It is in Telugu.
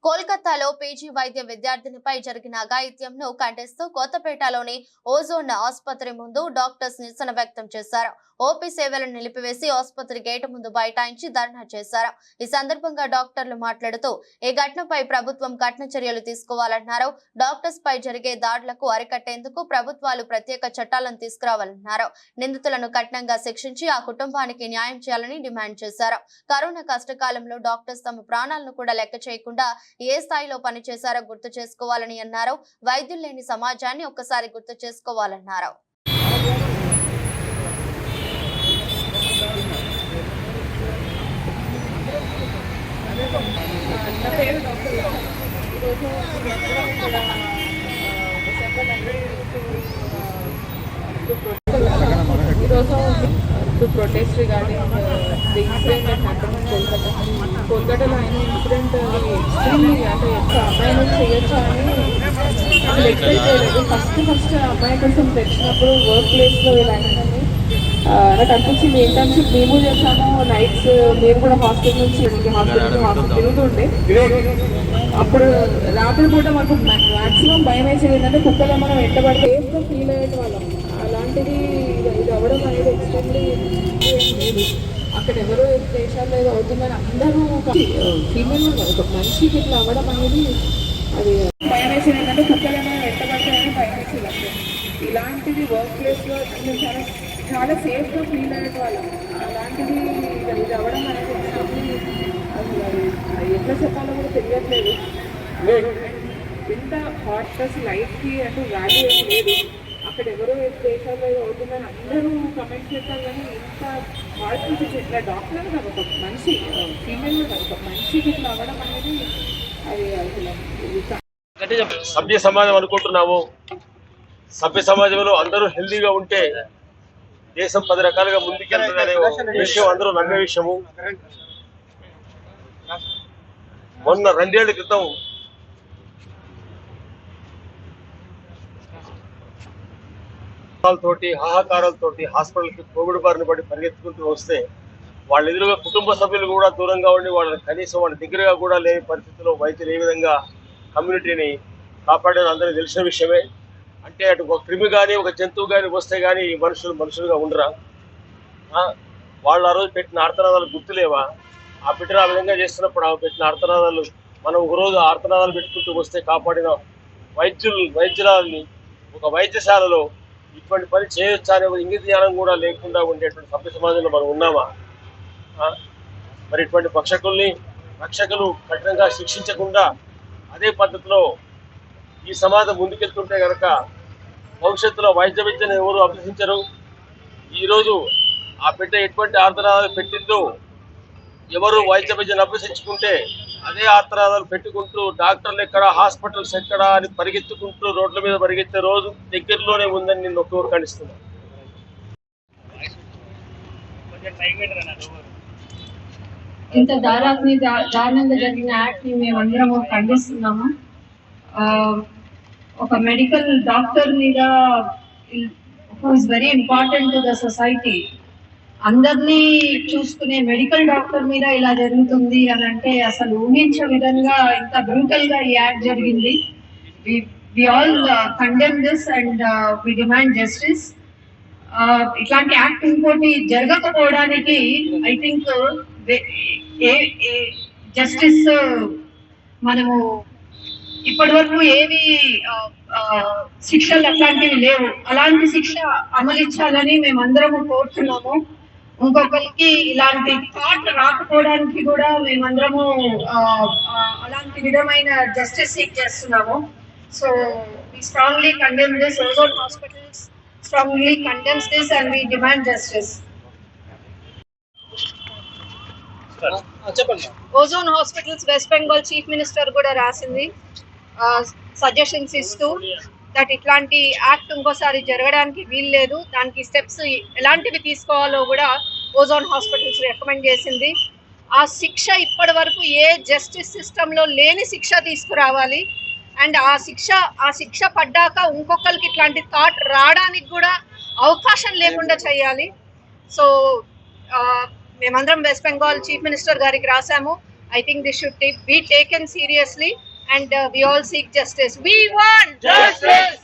కోల్కతాలో పీజీ వైద్య విద్యార్థినిపై జరిగిన అఘాయిత్యంను ఖండిస్తూ కొత్తపేటలోని ఓజోన్ ఆసుపత్రి ముందు డాక్టర్స్ నిరసన వ్యక్తం చేశారు. ఓపీ సేవలను నిలిపివేసి ఆసుపత్రి గేటు ముందు బైఠాయించి ధర్నా చేశారు. ఈ సందర్భంగా డాక్టర్లు మాట్లాడుతూ ఈ ఘటనపై ప్రభుత్వం కఠిన చర్యలు తీసుకోవాలన్నారు. డాక్టర్స్ పై జరిగే దాడులకు అరికట్టేందుకు ప్రభుత్వాలు ప్రత్యేక చట్టాలను తీసుకురావాలన్నారు. నిందితులను కఠినంగా శిక్షించి ఆ కుటుంబానికి న్యాయం చేయాలని డిమాండ్ చేశారు. కరోనా కష్టకాలంలో డాక్టర్స్ తమ ప్రాణాలను కూడా లెక్క చేయకుండా ఏ స్థాయిలో పనిచేశారో గుర్తు చేసుకోవాలని అన్నారు. వైద్యులు లేని సమాజాన్ని ఒక్కసారి గుర్తు చేసుకోవాలన్నారు. to protest regarding the incident that happened in Kolkata. Kolkataలో అయిన ఇన్సిడెంట్ ఎక్స్ట్రీమ్లీ అంటే అమ్మాయి నుంచి చేయొచ్చు అని అసలు ఎక్స్పెక్ట్ చేయలేదు. ఫస్ట్ అమ్మాయి కోసం తెచ్చినప్పుడు వర్క్ ప్లేస్లో ఇలా అయిందని నాకు అనిపించింది. ఇంటర్న్షిప్ మేము చేసాము, నైట్స్ మేము కూడా హాస్టల్ నుంచి హాస్టల్ తిరుగుతుండే. అప్పుడు రాత్రిపూట మాకు మ్యాక్సిమం భయం వేసేది ఏంటంటే కుక్కలో మనం ఎంటబడితే సేఫ్గా ఫీల్ అయ్యేది వాళ్ళం. అలాంటిది ఇది అవ్వడం అనేది ఎక్స్ట్రీమ్లీ లేదు. అక్కడ ఎవరో దేశాల్లో ఏదో అవుతుందని అందరూ ఫీమేల్ ఒక మనిషికి ఇట్లా అవ్వడం అనేది అది భయం వేసేది ఏంటంటే కుక్కలను ఎంటబడతాయని భయం వేసేది. అప్పుడు ఇలాంటిది వర్క్ ప్లేస్లో మేము చాలా సేఫ్గా ఫీల్ అయ్యేది వాళ్ళం. అలాంటిది ఇది అవ్వడం అనేది ఎక్స్ట్రీమ్లీ అసలు అది ఎట్లా చెప్పాలో కూడా తెలియట్లేదు. ఇంత హాస్టల్స్ లైఫ్కి అంటే వాల్యూ ఏం లేదు. అక్కడ ఎవరో దేశాల్లో అవుతుందని అందరూ కమెంట్ చేస్తారు. కానీ ఇంత హార్ట్ నుంచి ఇట్లా డాక్టర్ కాదు, ఒక మనిషి ఫీమేల్ కాదు, ఒక మనిషికి ఇట్లా అవ్వడం అనేది అది అసలు సభ్య సమాజం అనుకుంటున్నాము. సభ్య సమాజంలో అందరూ హెల్దీగా ఉంటే దేశం 10 రకాలుగా ముందుకెళ్తుందనే విషయం అందరూ నమ్మే విషయము. మొన్న 2 ఏళ్ల క్రితం తోటి హాహాకారాలతోటి హాస్పిటల్కి కోవిడ్ బారిన పడి పరిగెత్తుకుంటూ వస్తే వాళ్ళ ఎదురుగా కుటుంబ సభ్యులు కూడా దూరంగా ఉండి వాళ్ళని కనీసం వాళ్ళ దగ్గరగా కూడా లేని పరిస్థితుల్లో వైద్యులు ఏ విధంగా కమ్యూనిటీని కాపాడేది అందరికీ తెలిసిన విషయమే. అంటే అటు ఒక క్రిమి కానీ ఒక జంతువు కానీ వస్తే కానీ మనుషులుగా ఉండరా? వాళ్ళు ఆ రోజు పెట్టిన ఆర్తనాదాలు గుర్తులేవా? ఆ బిడ్డను ఆ విధంగా చేస్తున్నప్పుడు ఆ పెట్టిన ఆర్తనాదాలు మనం ఒకరోజు ఆర్తనాదాలు పెట్టుకుంటూ వస్తే కాపాడిన వైద్యులని ఒక వైద్యశాలలో ఇటువంటి పని చేయొచ్చా అనే ఇంగిత జ్ఞానం కూడా లేకుండా ఉండేటువంటి సభ్య సమాజంలో మనం ఉన్నామా? మరి ఇటువంటి రక్షకులు కఠినంగా శిక్షించకుండా అదే పద్ధతిలో ఈ సమాజం ముందుకెళ్తుంటే కనుక భవిష్యత్తులో వైద్య విద్యను ఎవరు అభ్యసించరు. ఈరోజు ఆ బిడ్డ ఎటువంటి ఆర్తనాదాలు పెట్టిందో ఎవరు వైద్య విద్యను అభ్యసించుకుంటే అదే ఆర్తనాదాలు పెట్టుకుంటూ డాక్టర్లు ఎక్కడ, హాస్పిటల్స్ ఎక్కడ అని పరిగెత్తుకుంటూ రోడ్ల మీద పరిగెత్తే రోజు దగ్గరలోనే ఉందని నేను ఒక్కరు ఖండిస్తున్నాను. ఇంత దారుణంగా జరిగిన యాక్ట్ ని మేమందరం ఖండిస్తున్నాము. ఒక మెడికల్ డాక్టర్ మీద who is very important to the society, అందరినీ చూసుకునే మెడికల్ డాక్టర్ మీద ఇలా జరుగుతుంది అని అంటే అసలు ఊహించే విధంగా ఇంత బ్రూటల్ గా ఈ యాక్ట్ జరిగింది. We all condemn this and we demand justice. ఇట్లాంటి యాక్ట్ ఇంకోటి జరగకపోవడానికి ఐ థింక్ జస్టిస్ మనము ఇప్పటి వరకు ఏవి శిక్షలు అట్లాంటివి లేవు. అలాంటి శిక్ష అమలించాలని మేమందరము కోరుతున్నాము. ఇంకొకరికి ఇలాంటి థాట్ రాకపోవడానికి కూడా మేమందరము అలాంటి విధమైన జస్టిస్ సీక్ చేస్తున్నాము. So we strongly condemn this. Ozone Hospitals strongly condemns this and we demand justice. Ozone Hospitals West Bengal Chief Minister కూడా రాసింది సజెషన్స్ ఇస్తూ దట్ ఇట్లాంటి యాక్ట్ ఇంకోసారి జరగడానికి వీలు లేదు, దానికి స్టెప్స్ ఎలాంటివి తీసుకోవాలో కూడా ఓజోన్ హాస్పిటల్స్ రికమెండ్ చేసింది. ఆ శిక్ష ఇప్పటి వరకు ఏ జస్టిస్ సిస్టంలో లేని శిక్ష తీసుకురావాలి. అండ్ ఆ శిక్ష పడ్డాక ఇంకొకరికి ఇట్లాంటి థాట్ రావడానికి కూడా అవకాశం లేకుండా చేయాలి. సో మేమందరం వెస్ట్ బెంగాల్ చీఫ్ మినిస్టర్ గారికి రాసాము. I think this should be taken seriously, and we all seek justice. We want justice.